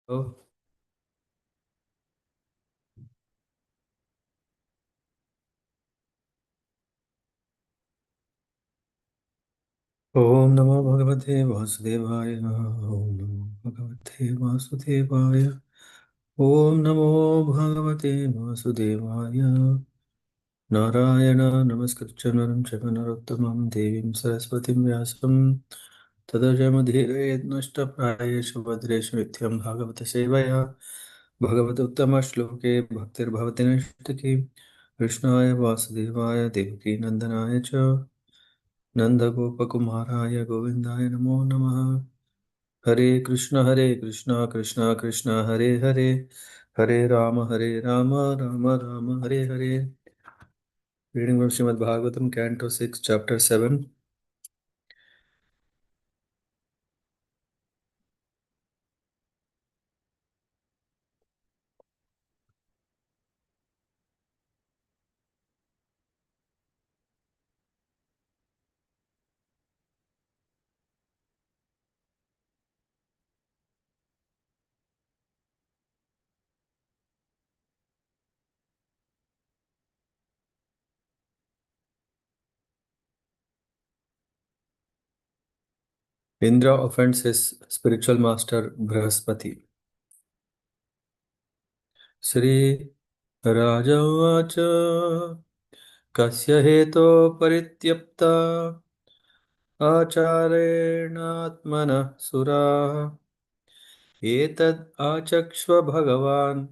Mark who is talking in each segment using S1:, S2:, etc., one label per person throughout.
S1: Oh, Om Namo Bhagavate Vasudevaya. Om Namo Bhagavate Vasudevaya. Om Namo Bhagavate Vasudevaya. Narayana Namaskritya Naram Chaiva Narottamam Devim Saraswatim Vyasam Tadajamudhire Nashta Prayeshu Bhadreshu Nityaṁ Bhāgavata-sevayā Bhagavata-uttama Shloke Bhaktir Bhavati Nashtaki Krishnaya Vasudevaya Devaki Nandanaya Cha Nanda-gopa-kumaraya Govindaya Namo Namaha Hare Krishna Krishna Krishna Hare Hare Hare Rama Rama Rama Hare Hare. Reading from Srimad Bhagavatam, Canto 6, Chapter 7. Indra offends his spiritual master Brihaspati. Sri Raja Vacha Kasya Heto Parityapta Acharenatmana Sura Etad Achakshva Bhagavan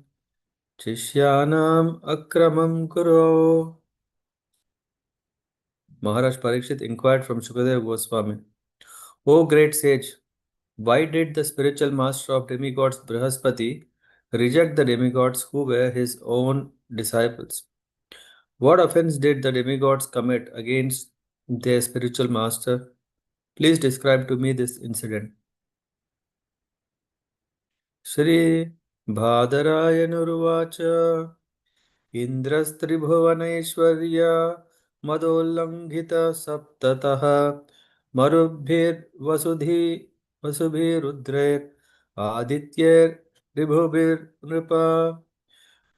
S1: Chishyanam Akramam Kuro. Maharaj Parikshit inquired from Shukadeva Goswami, O great sage, why did the spiritual master of demigods Brihaspati reject the demigods who were his own disciples? What offense did the demigods commit against their spiritual master? Please describe to me this incident. Shri Bhadarayana इन्द्रस्त्रिभुवनैश्वर्य मदोल्लङ्घितसप्ततः मरुद्भिर्वसुधि वसुभिरुद्रैर् आदित्यैर्ऋभुभिर्नृप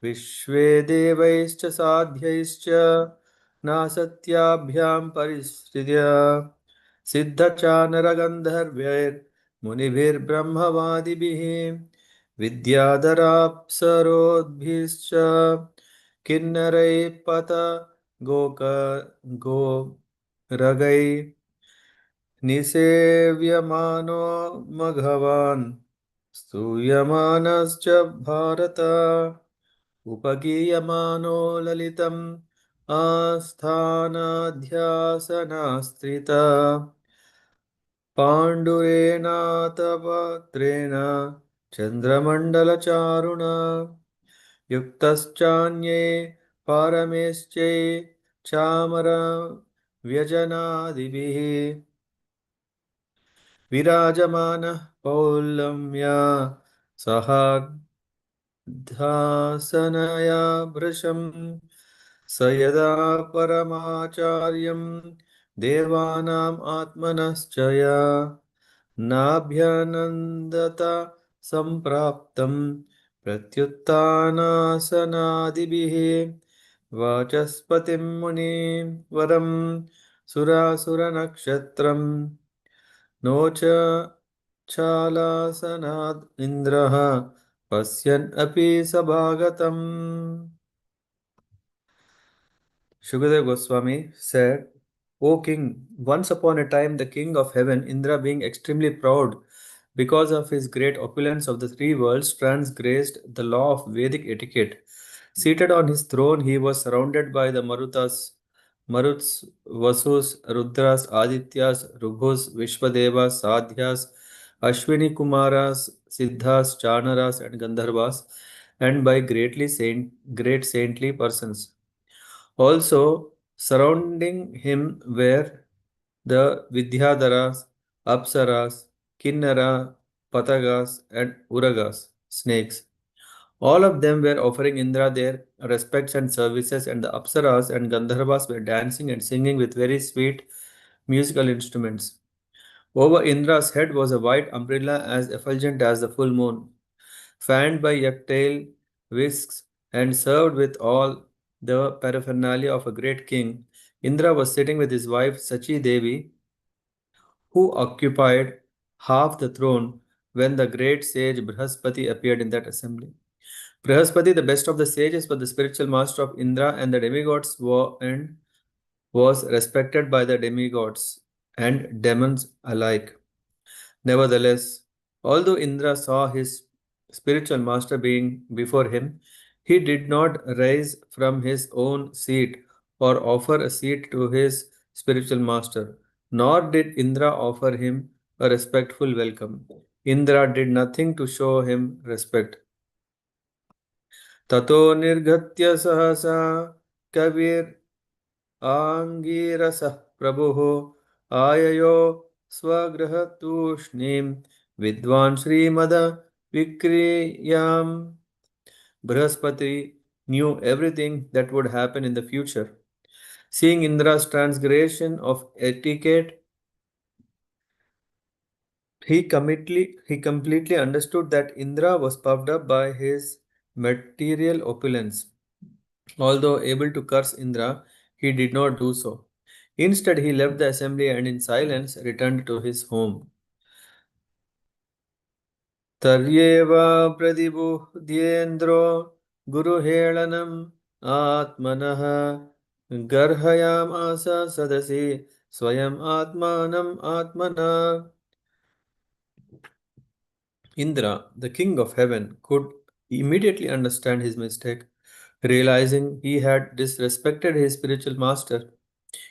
S1: विश्वे देवैश्च साध्यैश्च नासत्याभ्यां परिसृज्य सिद्धचानरगन्धर्वैर्मुनिभिर्ब्रह्मवादिभिः विद्याधराप्सरोद्भिश्च किन्नरैः पत gawk गोरगै निसेव्यमानो मघवान् स्तूयमानश्च भारत उपगीयमानो ललितम् आस्थानाध्यासनास्त्रिता पाण्डुरेणातपत्रेण चन्द्रमण्डलचारुणा युक्तश्चान्ये पारमेश्चै चामर व्यजनादिभिः विराजमानः पौलम्या सह ध्यासनया भृशं स यदा परमाचार्यं देवानाम् आत्मनश्चया नाभ्यनन्दत सम्प्राप्तं प्रत्युत्थानासनादिभिः वाचस्पतिं मुनिं वरं सुरासुरनक्षत्रम् नोच चालासनाद् इन्द्रः पश्यन् अपि सभागतम्. Shukadeva Goswami said, O king, once upon a time the king of heaven, Indra, being extremely proud because of his great opulence of the three worlds, transgressed the law of Vedic etiquette. Seated on his throne, he was surrounded by the Maruts, Vasus, Rudras, Adityas, Rubhus, Vishwadevas, Sadhyas, Ashwini Kumaras, Siddhas, Chanaras, and Gandharvas, and by great saintly persons. Also, surrounding him were the Vidyadharas, Apsaras, Kinnara, Patagas, and Uragas, snakes. All of them were offering Indra their respects and services, and the Apsaras and Gandharvas were dancing and singing with very sweet musical instruments. Over Indra's head was a white umbrella as effulgent as the full moon. fanned by yak-tail whisks and served with all the paraphernalia of a great king. Indra was sitting with his wife Sachi Devi, who occupied half the throne when the great sage Brihaspati appeared in that assembly. Brihaspati, the best of the sages, was the spiritual master of Indra and the demigods and was respected by the demigods and demons alike. Nevertheless, although Indra saw his spiritual master being before him, he did not rise from his own seat or offer a seat to his spiritual master, nor did Indra offer him a respectful welcome. Indra did nothing to show him respect. ततो निर्गत्य सहसा कविर् आङ्गिरसः प्रभुः आययो स्वगृहतूष्णीं विद्वान् Shrimad विक्रियाम्. Brihaspati knew everything that would happen in the future. Seeing Indra's transgression of etiquette, he completely understood that Indra was puffed up by his material opulence. Although able to curse Indra, he did not do so. Instead, he left the assembly and in silence returned to his home. तर्येव प्रतिबुध्येन्द्रो गुरुहेळनम् आत्मनः गर्हयामास सदसि स्वयम् आत्मानम् आत्मना. Indra, the king of heaven, could immediately understand his mistake. Realizing he had disrespected his spiritual master,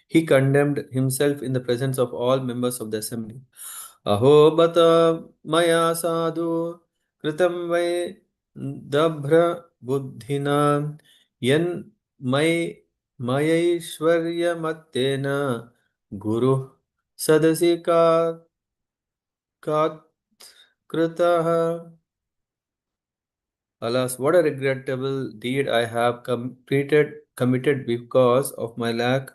S1: he condemned himself in the presence of all members of the assembly. Aho bata maya sadhu kritam vai dabhra buddhina yan may mayaishwarya mattena guru sadasi kritah. Alas, what a regrettable deed I have committed because of my lack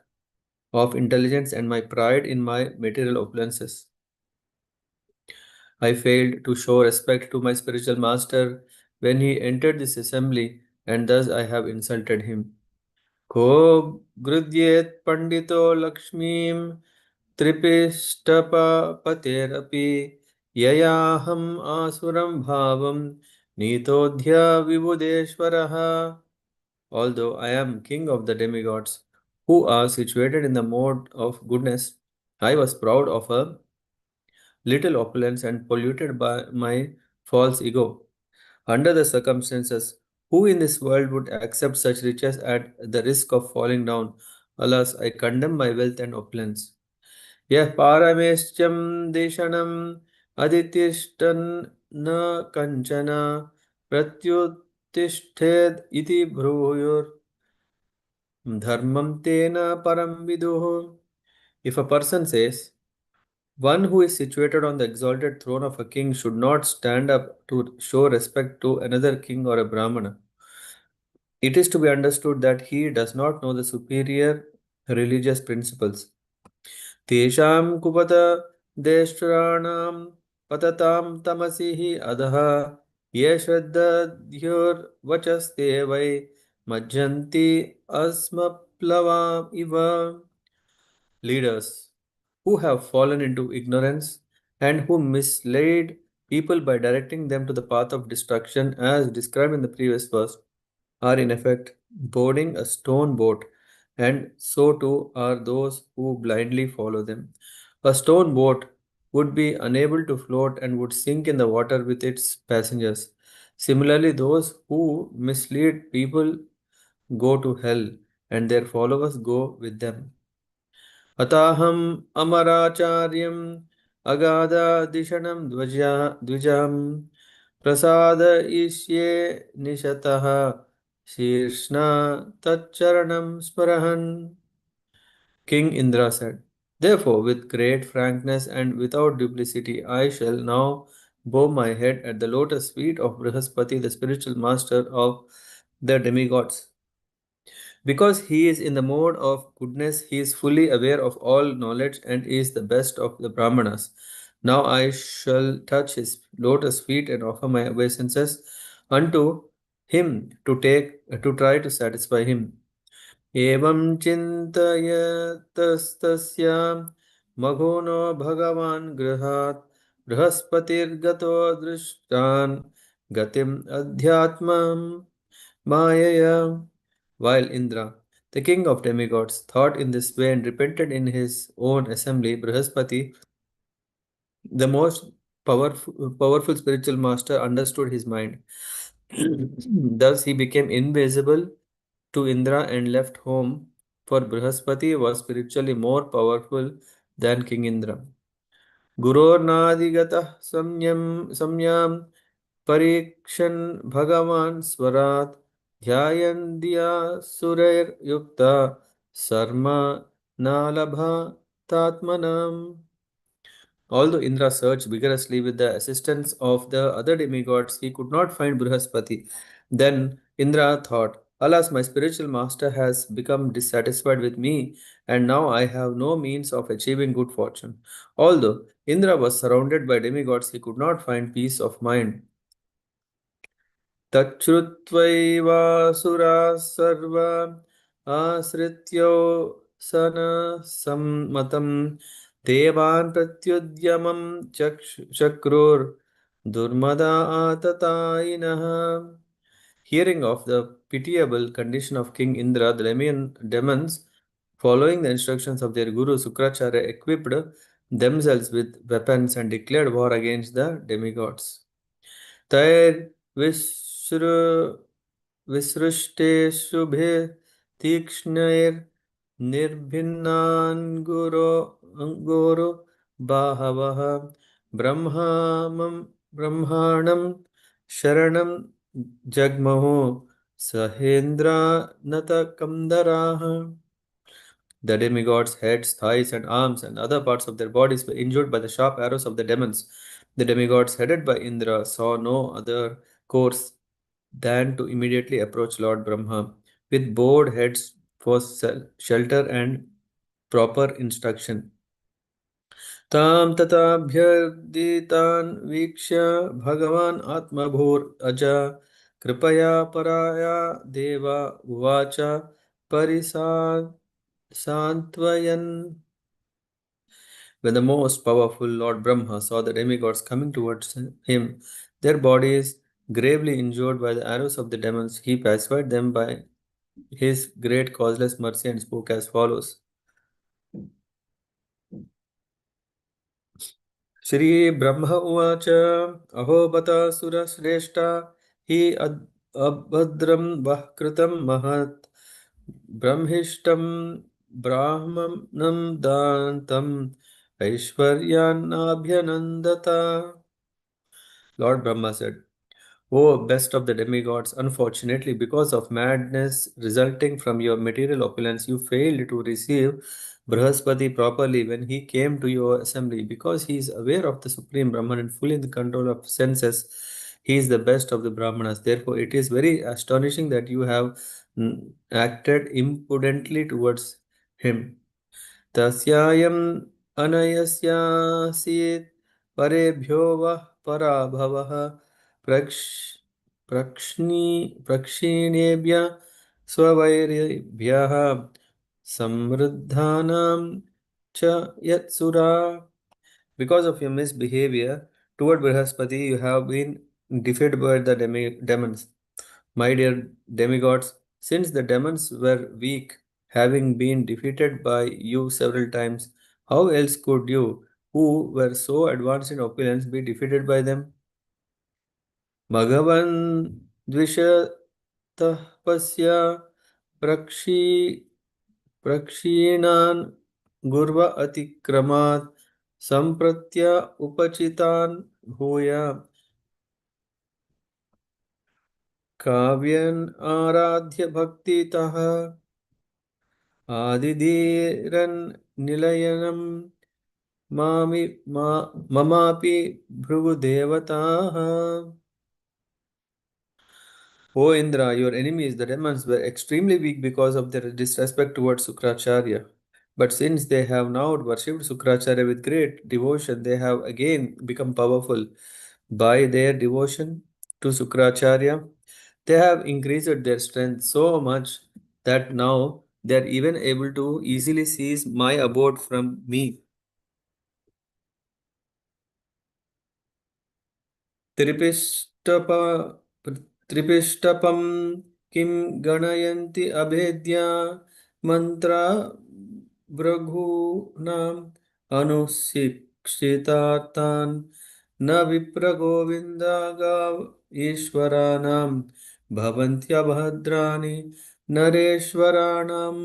S1: of intelligence and my pride in my material opulences. I failed to show respect to my spiritual master when he entered this assembly, and thus I have insulted him. Ko grudyet pandito lakshmim tripistapa paterapi yayaham asuram bhavam nitodhya vibudeshwaraha. Although I am king of the demigods who are situated in the mode of goodness, I was proud of a little opulence and polluted by my false ego. Under the circumstances, who in this world would accept such riches at the risk of falling down? Alas, I condemn my wealth and opulence. Yah parameshcham deshanam aditishtan na kanchana pratyutishthed iti bhruyur dharmam tena param viduh. If a person says, one who is situated on the exalted throne of a king should not stand up to show respect to another king or a Brahmana. It is to be understood that he does not know the superior religious principles. Tesham kupata deshranam patatam tamasihi adaha yeshraddadhyur vachaste vai majjanti asmaplava iva. Leaders who have fallen into ignorance and who mislead people by directing them to the path of destruction, as described in the previous verse, are in effect boarding a stone boat, and so too are those who blindly follow them. A stone boat would be unable to float and would sink in the water with its passengers. Similarly, those who mislead people go to hell, and their followers go with them. अताहम् अमराचार्यम् अगाधदिशनं द्विजं प्रसादयिष्ये निशतः शीर्ष्णा तच्चरणं स्मरन्. King Indra said, therefore, with great frankness and without duplicity, I shall now bow my head at the lotus feet of Brihaspati, the spiritual master of the demigods. Because he is in the mode of goodness, he is fully aware of all knowledge and is the best of the Brahmanas. Now I shall touch his lotus feet and offer my obeisances unto him to try to satisfy him. एवं चिन्तयतस्तस्य मघोनो भगवान् गृहात् बृहस्पतिर्गतो दृष्टान् गतिम् अध्यात्मं Mayaya. While Indra, the king of demigods, thought in this way and repented in his own assembly, Brihaspati, the most powerful spiritual master, understood his mind. Thus, he became invisible to Indra and left home, for Brihaspati was spiritually more powerful than King Indra. गुरोर्नादिगतः संज्ञां परीक्षन् भगवान् स्वरात् ध्यायन् धिया सुरैर्युक्ता सर्मा नालभातात्मनाम्. Although Indra searched vigorously with the assistance of the other demigods, he could not find Brihaspati. Then Indra thought, Alas, my spiritual master has become dissatisfied with me, and now I have no means of achieving good fortune. Although Indra was surrounded by demigods, he could not find peace of mind. तच्छ्रुत्वैवासुराः सर्वा आश्रित्यो सनसम्मतं देवान् प्रत्युद्यमं चक्रुर्दुर्मदा आततायिनः. Hearing of the pitiable condition of King Indra, the demons, following the instructions of their guru Sukracharya, equipped themselves with weapons and declared war against the demigods. तैर्विसृ विसृष्टेषुभिः तीक्ष्णैर्निर्भिन्नान्गुरो बाहवः ब्रह्माणं शरणं जग्महो सहेन्द्रानतकन्दराः. The demigods' heads, thighs, and arms, and other parts of their bodies were injured by the sharp arrows of the demons. The demigods, headed by Indra, saw no other course than to immediately approach Lord Brahma with bowed heads for shelter and proper instruction. तां तथाभ्यर्दितान् वीक्ष्य भगवान् आत्मभूर्अजा कृपया पराया देवा उवाच परिसान्त्वयन्. When the most powerful Lord Brahma saw the demigods coming towards him, their bodies gravely injured by the arrows of the demons, he pacified them by his great causeless mercy and spoke as follows. Shri Brahma Uvacha Aho Bata Sura Shrestha Hi Abhadram Vahkritam Mahat Brahmishtam Brahmanam Dantam Aishwaryanabhyanandata. Lord Brahma said, O best of the demigods, unfortunately, because of madness resulting from your material opulence, you failed to receive Brihaspati properly when he came to your assembly. Because he is aware of the Supreme Brahman and fully in the control of senses, he is the best of the Brahmanas. Therefore, it is very astonishing that you have acted impudently towards him. तस्यायम् अनयस्यासीत् परेभ्यो वः पराभवः प्रक्ष प्रक्षिणेभ्यः स्ववैरिभ्यः समृद्धानां च यत्सुरा. Because of your misbehavior toward Brihaspati, you have been defeated by the demons. My dear demigods, since the demons were weak, having been defeated by you several times, how else could you, who were so advanced in opulence, be defeated by them? Bhagavan Dvishatah Pasya Prakshi Prakshinan Gurva Atikramat Sampratya Upachitan Bhuya Kavyan Aradhya Bhaktitah Adidhiran Nilayanam Mamapi Bhrugudevataha. O Indra, your enemies, the demons, were extremely weak because of their disrespect towards Sukracharya. But since they have now worshipped Sukracharya with great devotion, they have again become powerful. By their devotion to Sukracharya, they have increased their strength so much that now they are even able to easily seize my abode from me. त्रिपिष्टप त्रिपिष्टपं किं गणयन्ति अभेद्या मन्त्रा भृगूनाम् अनुशिक्षितार्थान् न विप्रगोविन्दागाव ईश्वराणां भवन्त्यभद्राणि नरेश्वराणाम्.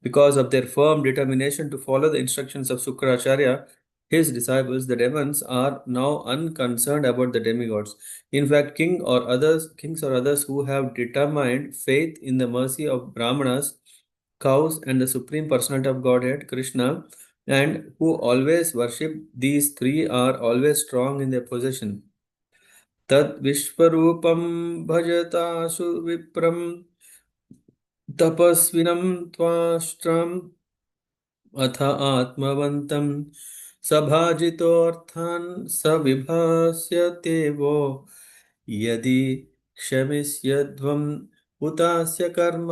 S1: Because of their firm determination to follow the instructions of Sukracharya, his disciples, the demons, are now unconcerned about the demigods. In fact, kings or others who have determined faith in the mercy of Brahmanas, cows, and the supreme personality of Godhead, Krishna, and who always worship these three are always strong in their possession. Tad Vishwarupam bhajatasu vipram tapasvinam twastram अथ आत्मवन्तं सभाजितोऽर्थान् स विभास्यते वो यदि क्षमिष्यध्वम् उतास्य कर्म.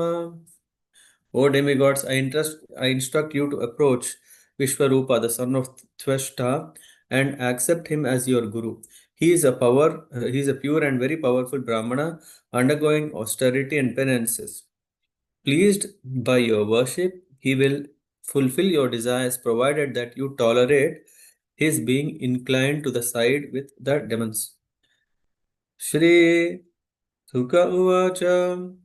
S1: O demigods, I instruct you to approach Vishwarupa, the son of Tvashta, and accept him as your guru. He is a pure and very powerful Brahmana, undergoing austerity and penances. Pleased by your worship, he will fulfill your desires provided that you tolerate his being inclined to the side with the demons. Shri Sukha Uvacha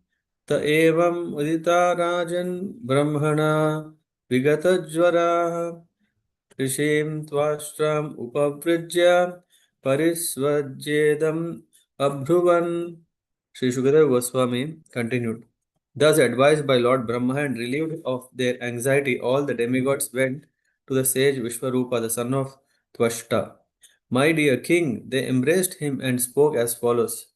S1: Ta evam udita rajan brahmana vigatajvara Rishim Twastram Upavrijya Parisvajyedam Abhruvan. Sri Shukadeva Goswami continued. Thus advised by Lord Brahma and relieved of their anxiety, all the demigods went to the sage Vishwarupa, the son of Tvashta. My dear king, they embraced him and spoke as follows.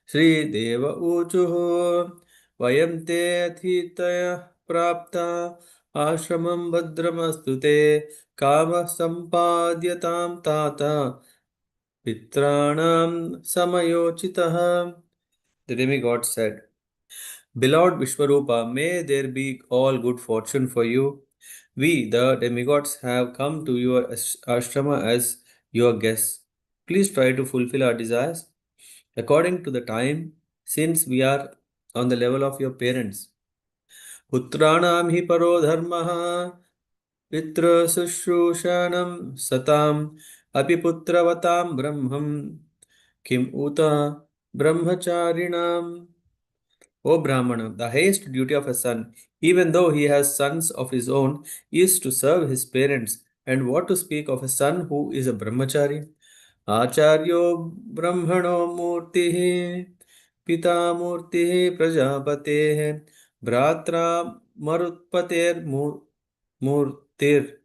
S1: Sri Deva Uchuho Vayam te athitaya prapta ashramam bhadramastute kama sampadyatam tata pitranam samayochitaha. The demigod said, Beloved Vishwarupa, may there be all good fortune for you. We, the demigods, have come to your ashrama as your guests. Please try to fulfill our desires according to the time, since we are on the level of your parents. Putranam hi paro dharmaha pitra sushrushanam satam api putravatam brahmam kim uta brahmacharinam. O Brahmana, the highest duty of a son, even though he has sons of his own, is to serve his parents. And what to speak of a son who is a brahmachari? Acharyo Brahmano Murtihi Pita Murtihi Prajapatehe Bhratra Marutpater Murtir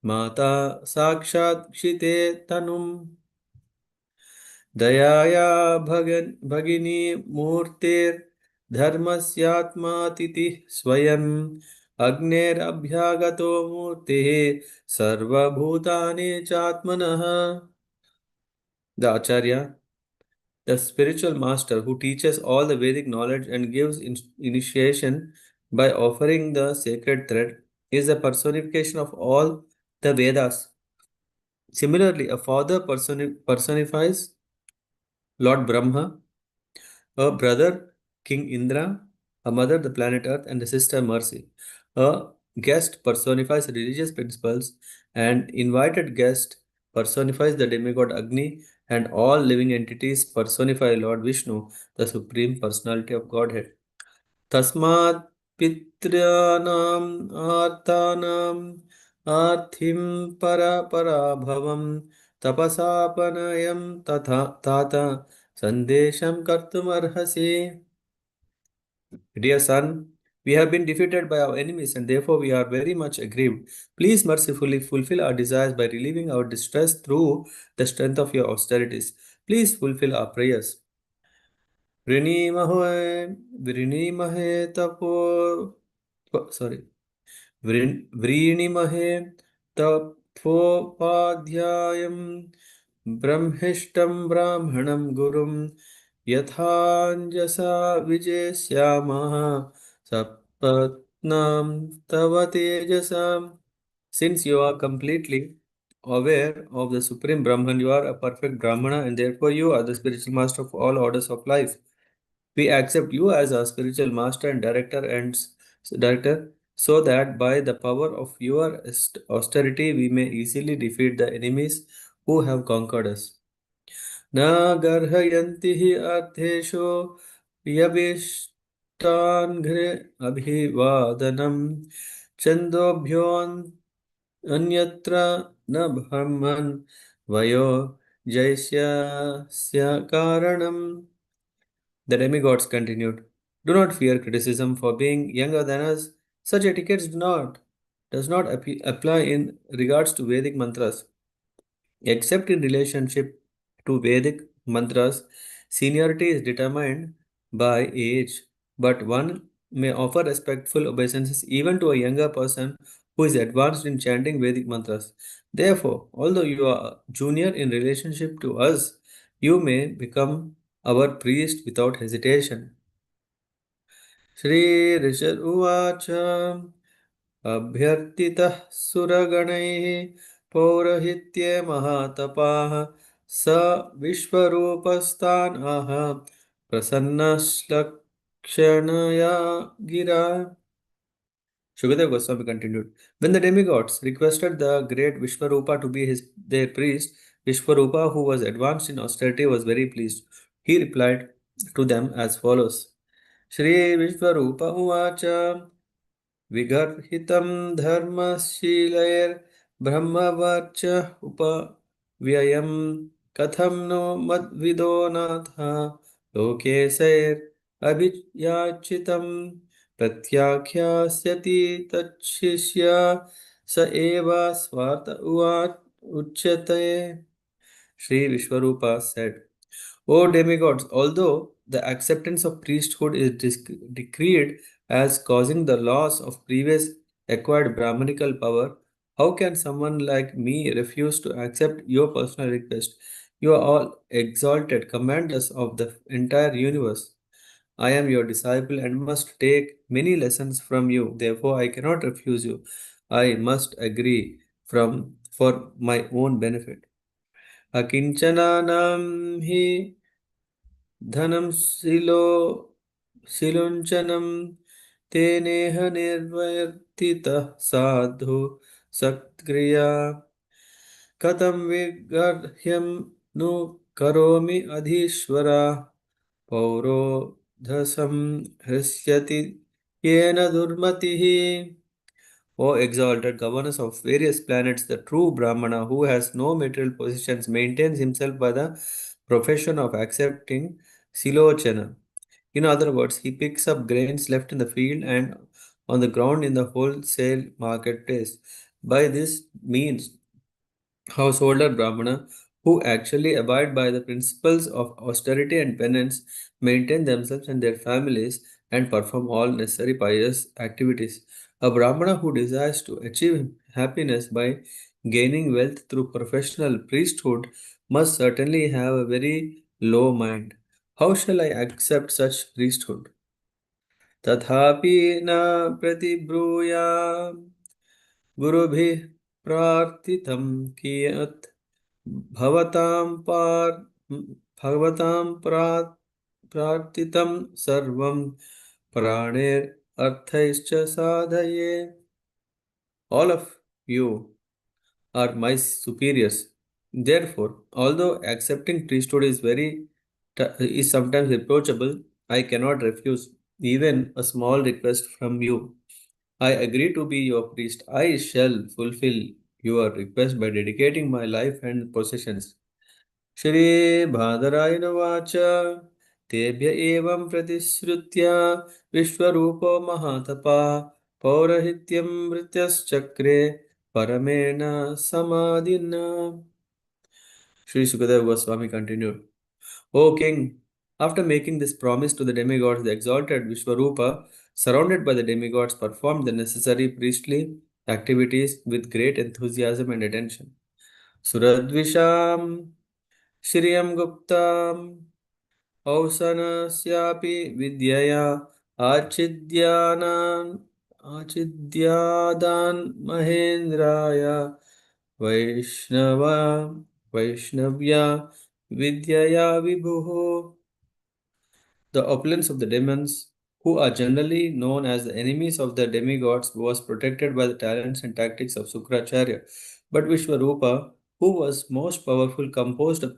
S1: Mata Sakshat Kshite Tanum. दयाया भगिनी मूर्तिर्धर्मस्यात्मातिथिः स्वयम् अग्नेरभ्यागतो मूर्तिः सर्वभूतानि चात्मनः. The Acharya, the spiritual master who teaches all the Vedic knowledge and gives initiation by offering the sacred thread, is the personification of all the Vedas. Similarly, a father personifies Lord Brahma, a brother, King Indra, a mother, the planet Earth, and a sister, Mercy. A guest personifies religious principles, and invited guest personifies the demigod Agni, and all living entities personify Lord Vishnu, the supreme personality of Godhead. Tasmat Pitranam Arthanam Arthim Parabhavam Tapasapanayam Tata Sandesham Kartumarhasi. Dear son, we have been defeated by our enemies and therefore we are very much aggrieved. Please mercifully fulfill our desires by relieving our distress through the strength of your austerities. Please fulfill our prayers. Vrinīmahe tapo sorry. व्रीणिमहे तपोपाध्यायम् ब्रह्मिष्टं ब्राह्मणं गुरुं यथाञ्जसा विजेष्यामः सपत्नां तव तेजसाम्. Since you are completely aware of the Supreme Brahman, you are a perfect Brahmana, and therefore you are the spiritual master of all orders of life. We accept you as our spiritual master and director, so that by the power of your austerity we may easily defeat the enemies who have conquered us. न गर्हयन्ति हि अर्थेषु यभिष्टान्घ्रे अभिवादनम् छन्दोभ्योऽन्यत्र न ब्रह्मन् वयो जयस्यस्य कारणम्. The demigods continued, "Do not fear criticism for being younger than us. Such etiquettes does not apply in regards to Vedic mantras. Except in relationship to Vedic mantras, seniority is determined by age, but one may offer respectful obeisances even to a younger person who is advanced in chanting Vedic mantras. Therefore, although you are junior in relationship to us, you may become our priest without hesitation." श्रीऋषुवाच अभ्यर्थितः सुरगणैः पौरोहित्ये महातपाः स विश्वरूपस्तान् आह प्रसन्नश्लक्षणया गिरा. Shukadev Goswami continued, when the demigods requested the great Vishwarupa to be their priest, Vishwarupa, who was advanced in austerity, was very pleased. He replied to them as follows. Shri Vishwarupa Uvacha विगर्हितं धर्मशीलैर्ब्रह्मवाच उपव्ययं कथं नो मद्विदो नाथ लोकेशैरभियाचितं प्रत्याख्यास्यति तच्छिष्य स एव स्वार्थ उच्यते. Sri Vishwarupa said, O demigods, although the acceptance of priesthood is decreed as causing the loss of previous acquired Brahmanical power, how can someone like me refuse to accept your personal request? You are all exalted commanders of the entire universe. I am your disciple and must take many lessons from you. Therefore, I cannot refuse you. I must agree for my own benefit. अकिञ्चनानां हि धनं सिलुञ्चनं तेनेह निर्वर्तितः साधु सत्क्रिया कथं विगर्ह्यं नु करोमि अधीश्वरा पौरोधसं हृष्यति येन दुर्मतिः. O exalted governors of various planets, the true Brahmana who has no material possessions maintains himself by the profession of accepting Silochana. In other words, he picks up grains left in the field and on the ground in the wholesale marketplace. By this means, householder Brahmana who actually abide by the principles of austerity and penance, maintain themselves and their families, and perform all necessary pious activities. A Brahmana who desires to achieve happiness by gaining wealth through professional priesthood must certainly have a very low mind. How shall I accept such priesthood? तथापि न प्रतिब्रूया गुरुभिः प्रार्थितं कियत् भवतां पार् भगवतां प्रार्थितं सर्वं प्राणैरर्थैश्च साधये. All of you are my superiors. Therefore, although accepting priesthood is sometimes reproachable, I cannot refuse even a small request from you. I agree to be your priest. I shall fulfill your request by dedicating my life and possessions. श्रीबादरायणवाच तेभ्य एवं प्रतिश्रुत्य विश्वरूपो महातपः पौरोहित्यं भृत्यश्चक्रे परमेण समाधिना. Sri Sukadeva Goswami continued, O king, after making this promise to the demigods, the exalted Vishwarupa surrounded by the demigods, performed the necessary priestly activities with great enthusiasm and attention. Suradvisham Shriyam Guptam औसनस्यापि विद्यया आचिद्यानान् आचिद्यादान् महेन्द्राय वैष्णवा वैष्णव्या विद्यया विभुः. The opulence of the demons, who are generally known as the enemies of the demigods, was protected by the talents and tactics of Sukracharya. But Vishwarupa, who was most powerful, composed a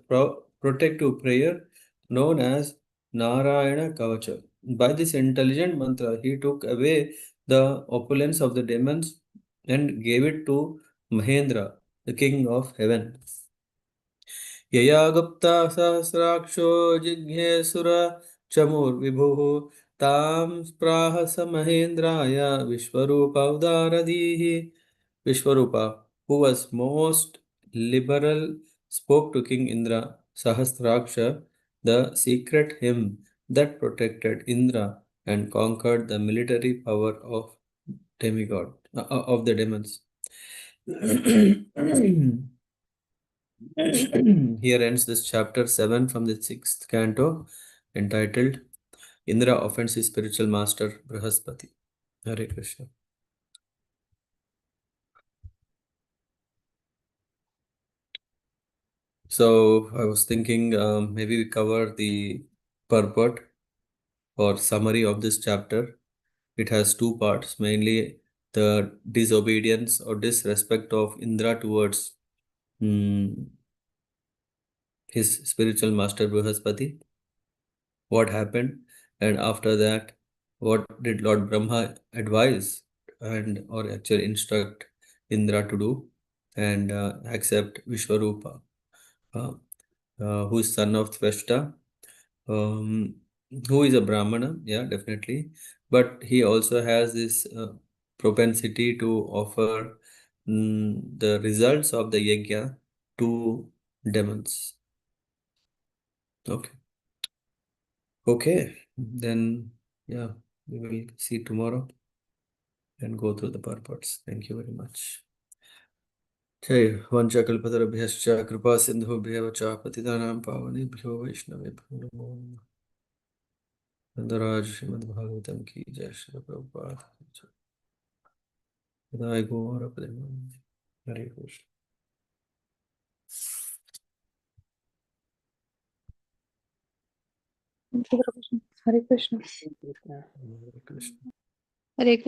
S1: protective prayer known as Narayana Kavacha. By this intelligent mantra, he took away the opulence of the demons and gave it to Mahendra, the king of heaven. यया गुप्ता सहस्राक्षो जिघ्नेसुर चमुर्विभुः तां प्राह स महेन्द्राय विश्वरूप उदारधीः. Vishwarupa, who was most liberal, spoke to King Indra Sahasraksha, the secret hymn that protected Indra and conquered the military power of demigod of the demons. Here ends this chapter 7 from the 6th canto, entitled Indra offends his spiritual master Brahaspati. Hare Krishna. So I was thinking maybe we cover the purport or summary of this chapter. It has two parts, mainly the disobedience or disrespect of Indra towards his spiritual master Brahaspati, what happened, and after that, what did Lord Brahma advise and or actually instruct Indra to do, and accept Vishwarupa, uh, who is son of Tveshta, um, who is a Brahmana, yeah, definitely, but he also has this propensity to offer the results of the yajna to demons. Okay. Okay, then yeah, we will see tomorrow and go through the purports. Thank you very much. Jai Vanchakalpatarabhyascha Kripa Sindhubhya Vacha Patitanam Pavanebhyo Vaishnavebhyo Namo Namaha. Nandaraj Srimad Bhagavatam Ki Jai Shri Prabhupada Ki Jai. Jai Gaura Premanand. Hare Krishna.
S2: Hare Krishna.
S1: Hare Krishna.
S2: Hare Krishna.